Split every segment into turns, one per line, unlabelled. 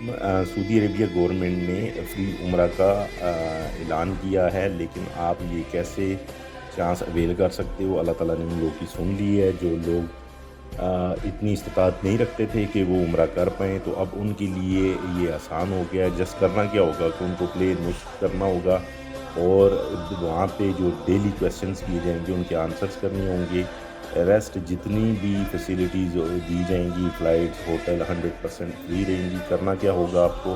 Saudi Arabia government ने free उम्रा का ऐलान किया है, लेकिन आप ये कैसे चांस अवेल कर सकते हो? अल्लाह ताला ने उन लोगों की सुन ली है, जो लोग इतनी इस्तात नहीं रखते थे कि वो उम्रा कर पाएँ, तो अब उनके लिए ये आसान हो गया है। जस्ट करना क्या होगा कि उनको प्ले नुस्ख करना होगा और वहाँ पे जो डेली क्वेश्चंस किए जाएँगे, उनके आंसर्स करने होंगे। रेस्ट जितनी भी फैसिलिटीज़ दी जाएँगी, फ्लाइट्स, होटल 100% फ्री रहेंगी। करना क्या होगा आपको?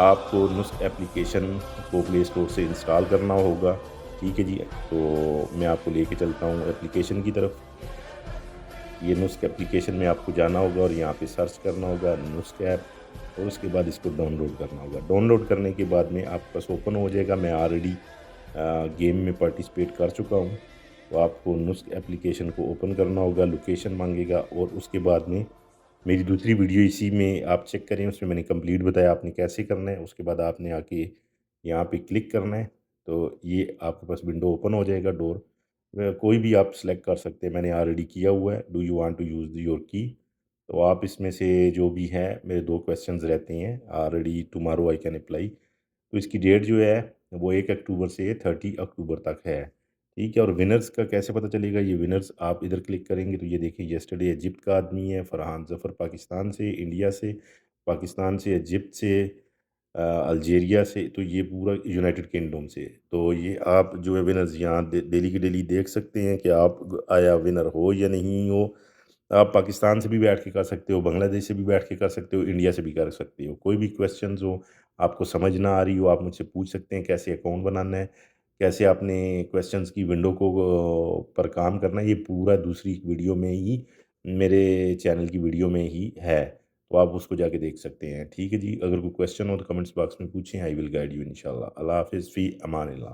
आपको नुस्ख एप्लीकेशन को प्ले स्टोर से इंस्टॉल करना होगा। ठीक है जी, तो मैं आपको लेके चलता हूँ एप्लीकेशन की तरफ। ये नुस्ख एप्लीकेशन में आपको जाना होगा और यहाँ पे सर्च करना होगा नुस्ख ऐप और उसके बाद इसको डाउनलोड करना होगा। डाउनलोड करने के बाद में आपके पास ओपन हो जाएगा। मैं ऑलरेडी गेम में पार्टिसिपेट कर चुका हूँ। तो आपको नुस्ख एप्लीकेशन को ओपन करना होगा, लोकेशन माँगेगा और उसके बाद में मेरी दूसरी वीडियो इसी में आप चेक करें, उसमें मैंने कंप्लीट बताया आपने कैसे करना है। उसके बाद आपने आके यहाँ पे क्लिक करना है, तो ये आपके पास विंडो ओपन हो जाएगा डोर। कोई भी आप सिलेक्ट कर सकते हैं, मैंने ऑलरेडी किया हुआ है, do you want to use your key. तो आप इसमें से जो भी है, मेरे 2 क्वेश्चंस रहते हैं, already tomorrow I can apply. तो इसकी डेट जो है वो 1 अक्टूबर से 30 अक्टूबर तक है, ठीक है? और विनर्स का कैसे पता चलेगा? ये विनर्स आप इधर क्लिक करेंगे तो ये देखिए यस्टरडे इजिप्ट का आदमी है, फरहान ज़फ़र पाकिस्तान से, इंडिया से, पाकिस्तान से, इजिप्ट से, अल्जीरिया से, तो ये पूरा यूनाइटेड किंगडम से। तो ये आप जो है विनर्स यहाँ डेली की डेली देख सकते हैं कि आप आया विनर हो या नहीं हो। आप पाकिस्तान से भी बैठ के कर सकते हो, बांग्लादेश से भी बैठ के कर सकते हो, इंडिया से भी कर सकते हो। कोई भी क्वेश्चंस हो, आपको समझ ना आ रही हो, आप मुझसे पूछ सकते हैं कैसे अकाउंट बनाना है, कैसे आपने क्वेश्चंस की विंडो को पर काम करना है, ये पूरा दूसरी वीडियो में ही मेरे चैनल की वीडियो में ही है। तो आप उसको जाके देख सकते हैं। ठीक है जी, अगर कोई क्वेश्चन हो तो कमेंट्स बॉक्स में पूछें, आई विल गाइड यू इंशाल्लाह। अल्लाह हाफ़िज़, फ़ी अमान अल्लाह।